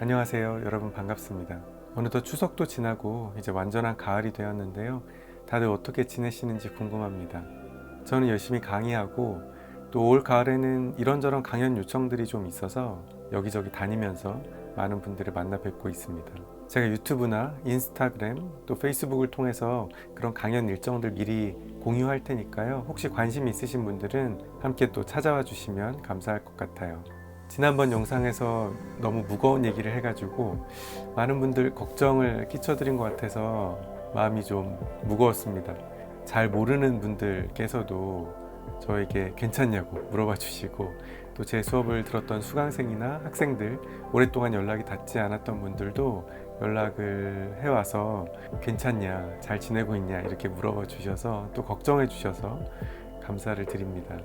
안녕하세요. 여러분 반갑습니다. 어느덧 추석도 지나고 이제 완전한 가을이 되었는데요. 다들 어떻게 지내시는지 궁금합니다. 저는 열심히 강의하고 또 올 가을에는 이런저런 강연 요청들이 좀 있어서 여기저기 다니면서 많은 분들을 만나 뵙고 있습니다. 제가 유튜브나 인스타그램 또 페이스북을 통해서 그런 강연 일정들 미리 공유할 테니까요. 혹시 관심 있으신 분들은 함께 또 찾아와 주시면 감사할 것 같아요. 지난번 영상에서 너무 무거운 얘기를 해가지고 많은 분들 걱정을 끼쳐드린 것 같아서 마음이 좀 무거웠습니다. 잘 모르는 분들께서도 저에게 괜찮냐고 물어봐 주시고 또 제 수업을 들었던 수강생이나 학생들, 오랫동안 연락이 닿지 않았던 분들도 연락을 해와서 괜찮냐, 잘 지내고 있냐 이렇게 물어봐 주셔서 또 걱정해 주셔서 감사를 드립니다.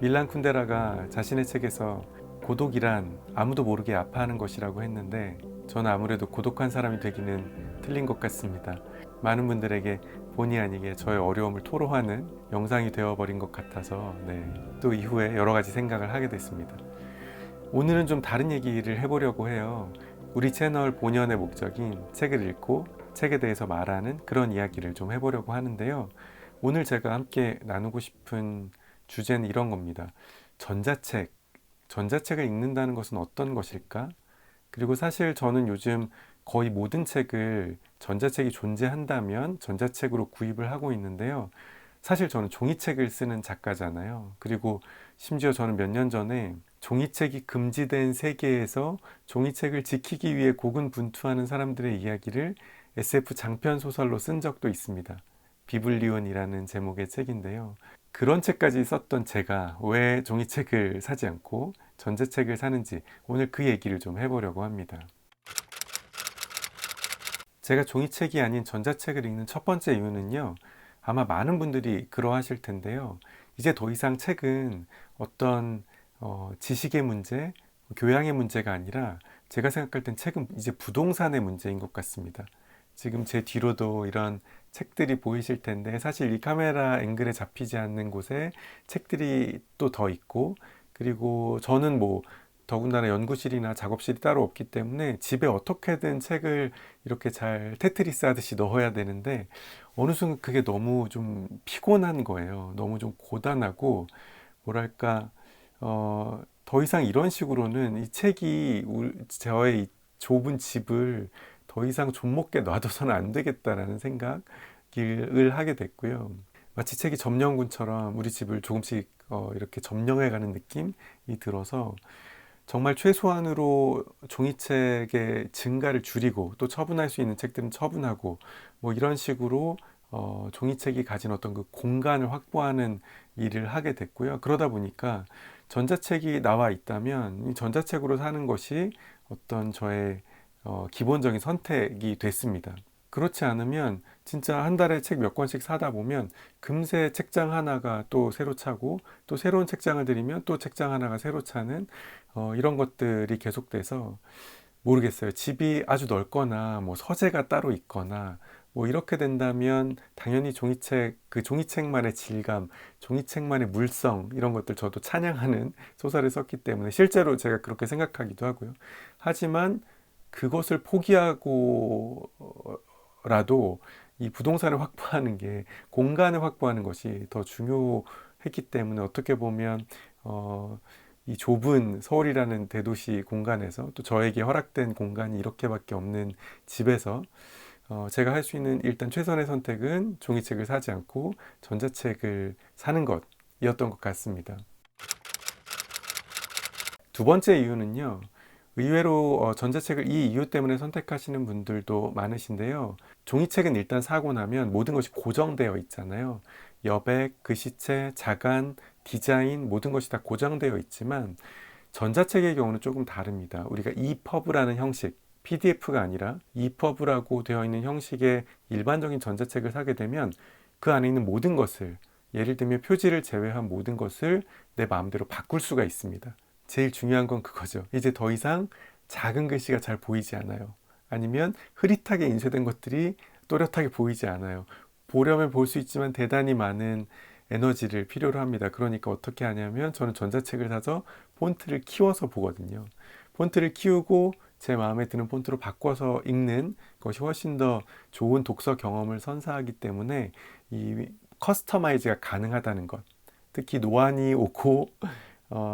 밀란 쿤데라가 자신의 책에서 고독이란 아무도 모르게 아파하는 것이라고 했는데 저는 아무래도 고독한 사람이 되기는 틀린 것 같습니다. 많은 분들에게 본의 아니게 저의 어려움을 토로하는 영상이 되어버린 것 같아서 또 이후에 여러 가지 생각을 하게 됐습니다. 오늘은 좀 다른 얘기를 해보려고 해요. 우리 채널 본연의 목적인 책을 읽고 책에 대해서 말하는 그런 이야기를 좀 해보려고 하는데요. 오늘 제가 함께 나누고 싶은 주제는 이런 겁니다. 전자책을 읽는다는 것은 어떤 것일까? 그리고 사실 저는 요즘 거의 모든 책을 전자책이 존재한다면 전자책으로 구입을 하고 있는데요. 사실 저는 종이책을 쓰는 작가잖아요. 그리고 심지어 저는 몇 년 전에 종이책이 금지된 세계에서 종이책을 지키기 위해 고군분투하는 사람들의 이야기를 SF 장편 소설로 쓴 적도 있습니다. 비블리온이라는 제목의 책인데요. 그런 책까지 썼던 제가 왜 종이책을 사지 않고 전자책을 사는지 오늘 그 얘기를 좀 해보려고 합니다. 제가 종이책이 아닌 전자책을 읽는 첫 번째 이유는요. 아마 많은 분들이 그러하실 텐데요. 이제 더 이상 책은 어떤 지식의 문제, 교양의 문제가 아니라 제가 생각할 땐 책은 이제 부동산의 문제인 것 같습니다. 지금 제 뒤로도 이런 책들이 보이실 텐데 사실 이 카메라 앵글에 잡히지 않는 곳에 책들이 또 더 있고 그리고 저는 더군다나 연구실이나 작업실이 따로 없기 때문에 집에 어떻게든 책을 이렇게 잘 테트리스 하듯이 넣어야 되는데 어느 순간 그게 너무 좀 피곤한 거예요. 너무 좀 고단하고 뭐랄까 더 이상 이런 식으로는 이 책이 저의 이 좁은 집을 더 이상 좀먹게 놔둬서는 안 되겠다라는 생각을 하게 됐고요. 마치 책이 점령군처럼 우리 집을 조금씩 이렇게 점령해가는 느낌이 들어서 정말 최소한으로 종이책의 증가를 줄이고 또 처분할 수 있는 책들은 처분하고 이런 식으로 종이책이 가진 어떤 그 공간을 확보하는 일을 하게 됐고요. 그러다 보니까 전자책이 나와 있다면 이 전자책으로 사는 것이 어떤 저의 기본적인 선택이 됐습니다. 그렇지 않으면 진짜 한 달에 책 몇 권씩 사다 보면 금세 책장 하나가 또 새로 차고 또 새로운 책장을 들이면 또 책장 하나가 새로 차는 이런 것들이 계속돼서 모르겠어요. 집이 아주 넓거나 서재가 따로 있거나 이렇게 된다면 당연히 그 종이책만의 질감, 종이책만의 물성 이런 것들 저도 찬양하는 소설을 썼기 때문에 실제로 제가 그렇게 생각하기도 하고요. 하지만 그것을 포기하고라도 이 부동산을 확보하는 게 공간을 확보하는 것이 더 중요했기 때문에 어떻게 보면 이 좁은 서울이라는 대도시 공간에서 또 저에게 허락된 공간이 이렇게밖에 없는 집에서 제가 할 수 있는 일단 최선의 선택은 종이책을 사지 않고 전자책을 사는 것이었던 것 같습니다. 두 번째 이유는요. 의외로 전자책을 이 이유 때문에 선택하시는 분들도 많으신데요. 종이책은 일단 사고 나면 모든 것이 고정되어 있잖아요. 여백, 글씨체, 자간, 디자인 모든 것이 다 고정되어 있지만 전자책의 경우는 조금 다릅니다. 우리가 EPUB라는 형식, PDF가 아니라 EPUB라고 되어 있는 형식의 일반적인 전자책을 사게 되면 그 안에 있는 모든 것을 예를 들면 표지를 제외한 모든 것을 내 마음대로 바꿀 수가 있습니다. 제일 중요한 건 그거죠. 이제 더 이상 작은 글씨가 잘 보이지 않아요. 아니면 흐릿하게 인쇄된 것들이 또렷하게 보이지 않아요. 보려면 볼 수 있지만 대단히 많은 에너지를 필요로 합니다. 그러니까 어떻게 하냐면 저는 전자책을 사서 폰트를 키워서 보거든요. 폰트를 키우고 제 마음에 드는 폰트로 바꿔서 읽는 것이 훨씬 더 좋은 독서 경험을 선사하기 때문에 이 커스터마이즈가 가능하다는 것. 특히 노안이 오고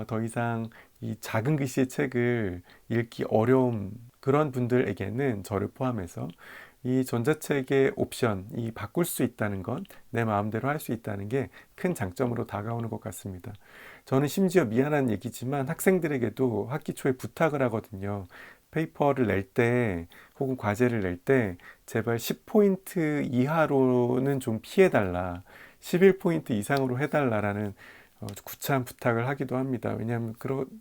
더 이상 이 작은 글씨의 책을 읽기 어려운 그런 분들에게는 저를 포함해서 이 전자책의 옵션, 이 바꿀 수 있다는 것, 내 마음대로 할 수 있다는 게 큰 장점으로 다가오는 것 같습니다. 저는 심지어 미안한 얘기지만 학생들에게도 학기 초에 부탁을 하거든요. 페이퍼를 낼 때 혹은 과제를 낼 때 제발 10포인트 이하로는 좀 피해달라. 11포인트 이상으로 해달라라는 구차한 부탁을 하기도 합니다. 왜냐하면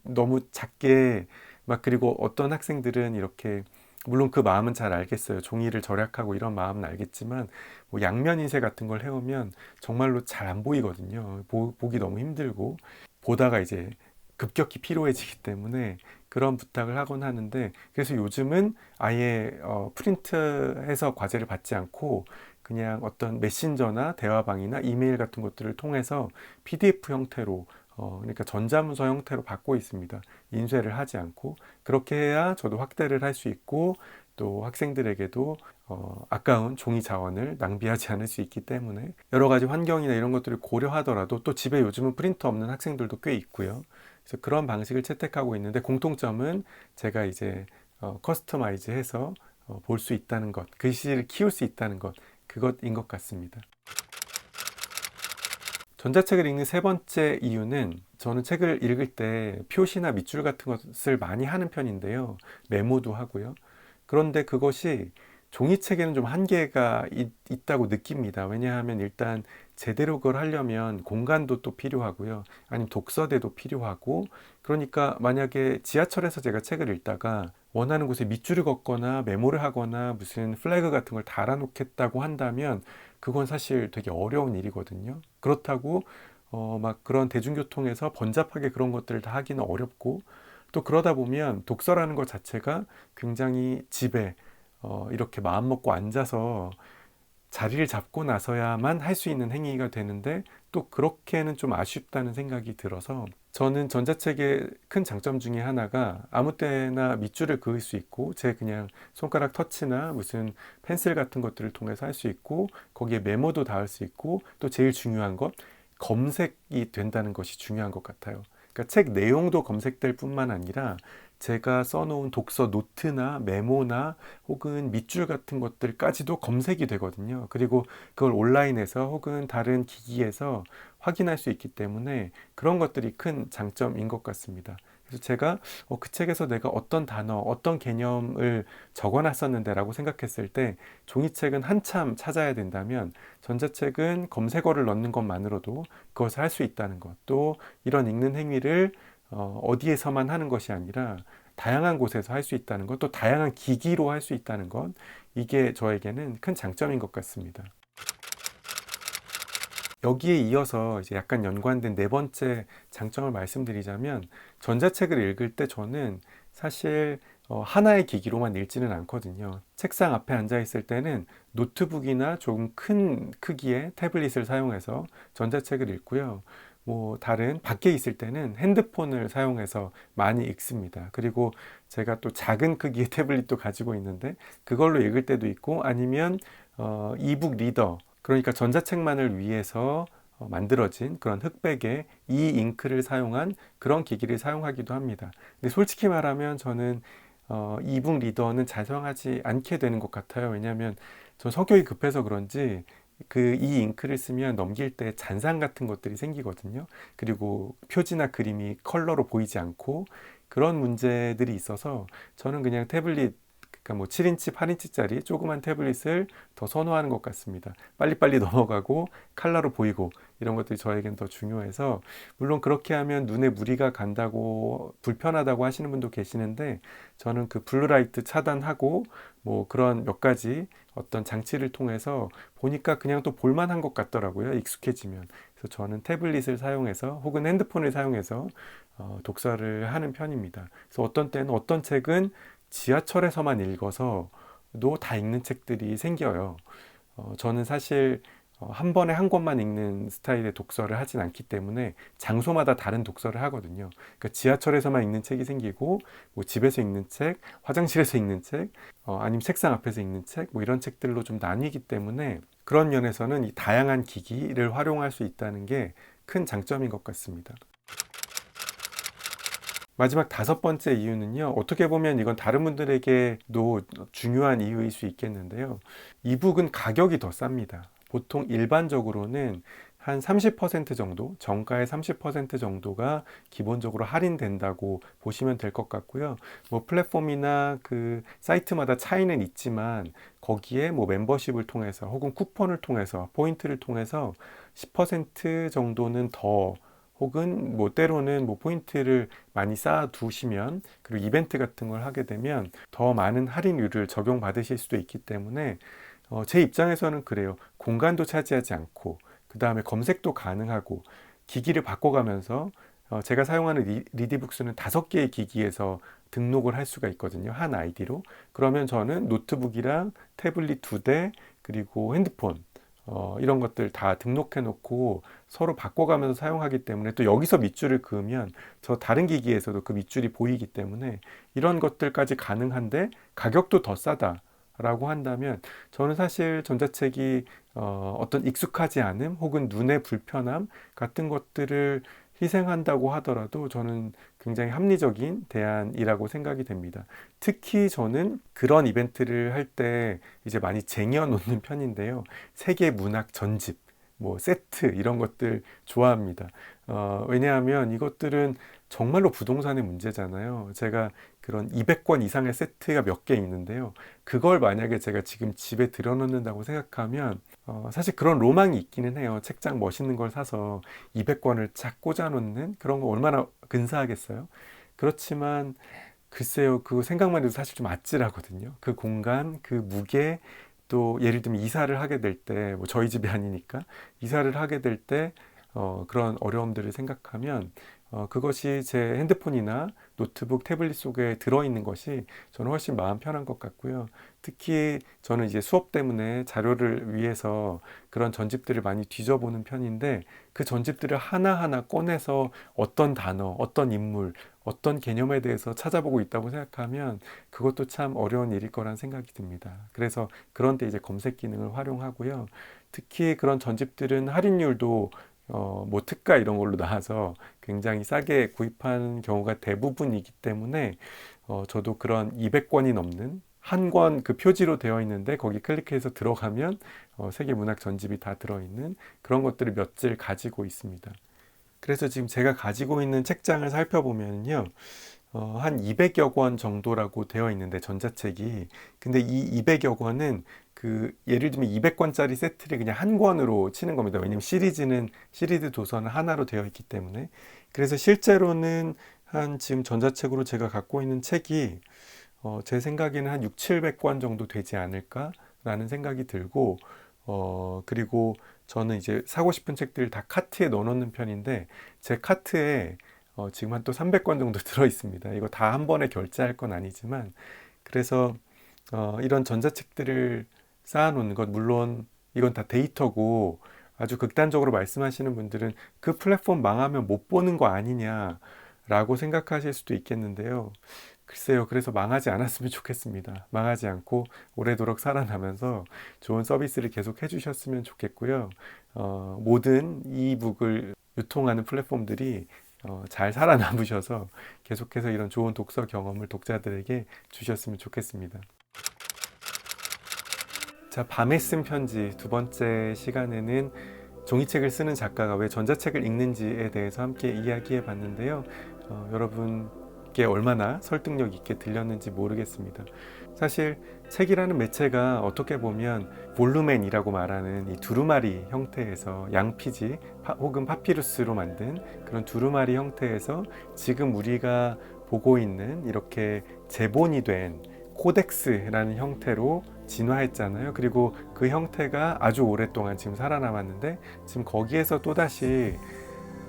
너무 작게 막 그리고 어떤 학생들은 이렇게 물론 그 마음은 잘 알겠어요. 종이를 절약하고 이런 마음은 알겠지만 뭐 양면 인쇄 같은 걸 해오면 정말로 잘 안 보이거든요. 보기 너무 힘들고 보다가 이제 급격히 피로해지기 때문에 그런 부탁을 하곤 하는데 그래서 요즘은 아예 프린트해서 과제를 받지 않고 그냥 어떤 메신저나 대화방이나 이메일 같은 것들을 통해서 PDF 형태로 그러니까 전자문서 형태로 받고 있습니다. 인쇄를 하지 않고 그렇게 해야 저도 확대를 할 수 있고 또 학생들에게도 아까운 종이 자원을 낭비하지 않을 수 있기 때문에 여러 가지 환경이나 이런 것들을 고려하더라도 또 집에 요즘은 프린터 없는 학생들도 꽤 있고요. 그래서 그런 방식을 채택하고 있는데 공통점은 제가 이제 커스터마이즈 해서 볼 수 있다는 것, 글씨를 키울 수 있다는 것, 그것인 것 같습니다. 전자책을 읽는 세 번째 이유는 저는 책을 읽을 때 표시나 밑줄 같은 것을 많이 하는 편인데요. 메모도 하고요. 그런데 그것이 종이책에는 좀 한계가 있다고 느낍니다. 왜냐하면 일단 제대로 그걸 하려면 공간도 또 필요하고요. 아니면 독서대도 필요하고 그러니까 만약에 지하철에서 제가 책을 읽다가 원하는 곳에 밑줄을 긋거나 메모를 하거나 무슨 플래그 같은 걸 달아놓겠다고 한다면 그건 사실 되게 어려운 일이거든요. 그렇다고 막 그런 대중교통에서 번잡하게 그런 것들을 다 하기는 어렵고 또 그러다 보면 독서라는 것 자체가 굉장히 집에 이렇게 마음 먹고 앉아서 자리를 잡고 나서야만 할 수 있는 행위가 되는데 또 그렇게는 좀 아쉽다는 생각이 들어서 저는 전자책의 큰 장점 중에 하나가 아무 때나 밑줄을 그을 수 있고 제 그냥 손가락 터치나 무슨 펜슬 같은 것들을 통해서 할 수 있고 거기에 메모도 닿을 수 있고 또 제일 중요한 것 검색이 된다는 것이 중요한 것 같아요. 그러니까 책 내용도 검색될 뿐만 아니라 제가 써놓은 독서 노트나 메모나 혹은 밑줄 같은 것들까지도 검색이 되거든요. 그리고 그걸 온라인에서 혹은 다른 기기에서 확인할 수 있기 때문에 그런 것들이 큰 장점인 것 같습니다. 그래서 제가 그 책에서 내가 어떤 단어, 어떤 개념을 적어놨었는데 라고 생각했을 때 종이책은 한참 찾아야 된다면 전자책은 검색어를 넣는 것만으로도 그것을 할 수 있다는 것. 또 이런 읽는 행위를 어디에서만 하는 것이 아니라 다양한 곳에서 할 수 있다는 것, 또 다양한 기기로 할 수 있다는 것, 이게 저에게는 큰 장점인 것 같습니다. 여기에 이어서 이제 약간 연관된 네 번째 장점을 말씀드리자면 전자책을 읽을 때 저는 사실 하나의 기기로만 읽지는 않거든요. 책상 앞에 앉아 있을 때는 노트북이나 조금 큰 크기의 태블릿을 사용해서 전자책을 읽고요. 뭐 다른 밖에 있을 때는 핸드폰을 사용해서 많이 읽습니다. 그리고 제가 또 작은 크기의 태블릿도 가지고 있는데 그걸로 읽을 때도 있고 아니면 이북 리더 그러니까 전자책만을 위해서 만들어진 그런 흑백의 잉크를 사용한 그런 기기를 사용하기도 합니다. 근데 솔직히 말하면 저는 이북 리더는 잘 사용하지 않게 되는 것 같아요. 왜냐하면 저 성격이 급해서 그런지 그 잉크를 쓰면 넘길 때 잔상 같은 것들이 생기거든요. 그리고 표지나 그림이 컬러로 보이지 않고 그런 문제들이 있어서 저는 그냥 태블릿 그러니까 뭐 7인치, 8인치짜리 조그만 태블릿을 더 선호하는 것 같습니다. 빨리빨리 넘어가고 컬러로 보이고 이런 것들이 저에겐 더 중요해서 물론 그렇게 하면 눈에 무리가 간다고 불편하다고 하시는 분도 계시는데 저는 그 블루라이트 차단하고 뭐 그런 몇 가지 어떤 장치를 통해서 보니까 그냥 또 볼만한 것 같더라고요. 익숙해지면. 그래서 저는 태블릿을 사용해서 혹은 핸드폰을 사용해서 독서를 하는 편입니다. 그래서 어떤 때는 어떤 책은 지하철에서만 읽어서도 다 읽는 책들이 생겨요. 저는 사실 한 번에 한 권만 읽는 스타일의 독서를 하진 않기 때문에 장소마다 다른 독서를 하거든요. 그러니까 지하철에서만 읽는 책이 생기고, 뭐 집에서 읽는 책, 화장실에서 읽는 책, 아니면 책상 앞에서 읽는 책, 뭐 이런 책들로 좀 나뉘기 때문에 그런 면에서는 이 다양한 기기를 활용할 수 있다는 게 큰 장점인 것 같습니다. 마지막 5번째 이유는요, 어떻게 보면 이건 다른 분들에게도 중요한 이유일 수 있겠는데요. 이북은 가격이 더 쌉니다. 보통 일반적으로는 한 30% 정도, 정가의 30% 정도가 기본적으로 할인된다고 보시면 될 것 같고요. 뭐 플랫폼이나 그 사이트마다 차이는 있지만 거기에 뭐 멤버십을 통해서 혹은 쿠폰을 통해서 포인트를 통해서 10% 정도는 더, 혹은 뭐 때로는 뭐 포인트를 많이 쌓아 두시면, 그리고 이벤트 같은 걸 하게 되면 더 많은 할인율을 적용받으실 수도 있기 때문에 제 입장에서는 그래요. 공간도 차지하지 않고, 그 다음에 검색도 가능하고, 기기를 바꿔가면서 제가 사용하는 리디북스는 5개의 기기에서 등록을 할 수가 있거든요. 한 아이디로. 그러면 저는 노트북이랑 태블릿 2대, 그리고 핸드폰, 이런 것들 다 등록해 놓고 서로 바꿔가면서 사용하기 때문에, 또 여기서 밑줄을 그으면 저 다른 기기에서도 그 밑줄이 보이기 때문에 이런 것들까지 가능한데 가격도 더 싸다 라고 한다면, 저는 사실 전자책이 어떤 익숙하지 않음 혹은 눈의 불편함 같은 것들을 희생한다고 하더라도 저는 굉장히 합리적인 대안이라고 생각이 됩니다. 특히 저는 그런 이벤트를 할 때 이제 많이 쟁여 놓는 편인데요. 세계 문학 전집, 뭐 세트 이런 것들 좋아합니다. 왜냐하면 이것들은 정말로 부동산의 문제잖아요. 제가 그런 200권 이상의 세트가 몇 개 있는데요. 그걸 만약에 제가 지금 집에 들여놓는다고 생각하면 사실 그런 로망이 있기는 해요. 책장 멋있는 걸 사서 200권을 쫙 꽂아놓는 그런 거 얼마나 근사하겠어요. 그렇지만 글쎄요, 그 생각만 해도 사실 좀 아찔하거든요. 그 공간, 그 무게, 또 예를 들면 이사를 하게 될 때, 뭐 저희 집이 아니니까 이사를 하게 될 때 그런 어려움들을 생각하면 그것이 제 핸드폰이나 노트북, 태블릿 속에 들어있는 것이 저는 훨씬 마음 편한 것 같고요. 특히 저는 이제 수업 때문에 자료를 위해서 그런 전집들을 많이 뒤져보는 편인데, 그 전집들을 하나하나 꺼내서 어떤 단어, 어떤 인물, 어떤 개념에 대해서 찾아보고 있다고 생각하면 그것도 참 어려운 일일 거란 생각이 듭니다. 그래서 그런 때 이제 검색 기능을 활용하고요. 특히 그런 전집들은 할인율도 뭐 특가 이런 걸로 나와서 굉장히 싸게 구입하는 경우가 대부분이기 때문에 저도 그런 200권이 넘는 한 권 그 표지로 되어 있는데 거기 클릭해서 들어가면 세계 문학 전집이 다 들어있는 그런 것들을 몇 질 가지고 있습니다. 그래서 지금 제가 가지고 있는 책장을 살펴보면요, 한 200여 권 정도라고 되어 있는데, 전자책이. 근데 이 200여 권은 그 예를 들면 200권짜리 세트를 그냥 한 권으로 치는 겁니다. 왜냐면 시리즈 도서는 하나로 되어 있기 때문에. 그래서 실제로는 한 지금 전자책으로 제가 갖고 있는 책이 제 생각에는 한 6, 700권 정도 되지 않을까라는 생각이 들고, 그리고 저는 이제 사고 싶은 책들을 다 카트에 넣어놓는 편인데, 제 카트에 지금 한 또 300권 정도 들어 있습니다. 이거 다 한 번에 결제할 건 아니지만, 그래서 이런 전자책들을 쌓아놓는 것, 물론 이건 다 데이터고, 아주 극단적으로 말씀하시는 분들은 그 플랫폼 망하면 못 보는 거 아니냐라고 생각하실 수도 있겠는데요. 글쎄요, 그래서 망하지 않았으면 좋겠습니다. 망하지 않고 오래도록 살아나면서 좋은 서비스를 계속 해주셨으면 좋겠고요. 모든 이북을 유통하는 플랫폼들이 잘 살아남으셔서 계속해서 이런 좋은 독서 경험을 독자들에게 주셨으면 좋겠습니다. 자, 밤에 쓴 편지 2번째 시간에는 종이책을 쓰는 작가가 왜 전자책을 읽는지에 대해서 함께 이야기해 봤는데요. 여러분께 얼마나 설득력 있게 들렸는지 모르겠습니다. 사실 책이라는 매체가 어떻게 보면 볼루멘이라고 말하는 이 두루마리 형태에서, 양피지 혹은 파피루스로 만든 그런 두루마리 형태에서 지금 우리가 보고 있는 이렇게 제본이 된 코덱스라는 형태로 진화했잖아요. 그리고 그 형태가 아주 오랫동안 지금 살아남았는데, 지금 거기에서 또다시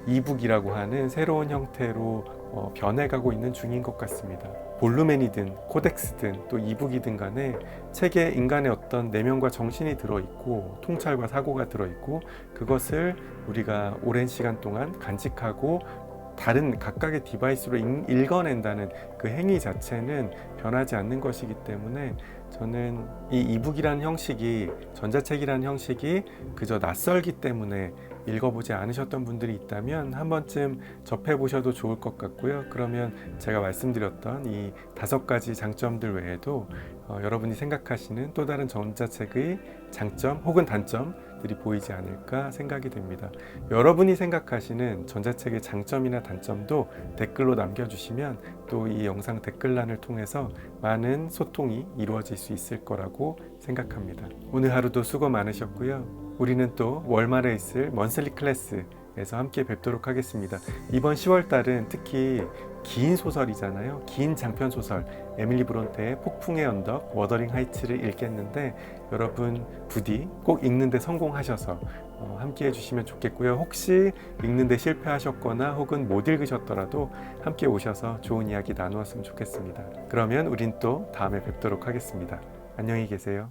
이북이라고 하는 새로운 형태로 변해가고 있는 중인 것 같습니다. 볼루멘이든 코덱스든 또 이북이든 간에 책에 인간의 어떤 내면과 정신이 들어있고 통찰과 사고가 들어있고 그것을 우리가 오랜 시간 동안 간직하고 다른 각각의 디바이스로 읽어낸다는 그 행위 자체는 변하지 않는 것이기 때문에 저는 이 이북이라는 형식이, 전자책이라는 형식이 그저 낯설기 때문에 읽어보지 않으셨던 분들이 있다면 한 번쯤 접해보셔도 좋을 것 같고요. 그러면 제가 말씀드렸던 이 5가지 장점들 외에도 여러분이 생각하시는 또 다른 전자책의 장점 혹은 단점들이 보이지 않을까 생각이 됩니다. 여러분이 생각하시는 전자책의 장점이나 단점도 댓글로 남겨주시면 또 이 영상 댓글란을 통해서 많은 소통이 이루어질 수 있을 거라고 생각합니다. 오늘 하루도 수고 많으셨고요. 우리는 또 월말에 있을 먼슬리 클래스에서 함께 뵙도록 하겠습니다. 이번 10월 달은 특히 긴 소설이잖아요. 긴 장편 소설 에밀리 브론테의 폭풍의 언덕, 워더링 하이츠를 읽겠는데 여러분 부디 꼭 읽는데 성공하셔서 함께 해주시면 좋겠고요. 혹시 읽는데 실패하셨거나 혹은 못 읽으셨더라도 함께 오셔서 좋은 이야기 나누었으면 좋겠습니다. 그러면 우린 또 다음에 뵙도록 하겠습니다. 안녕히 계세요.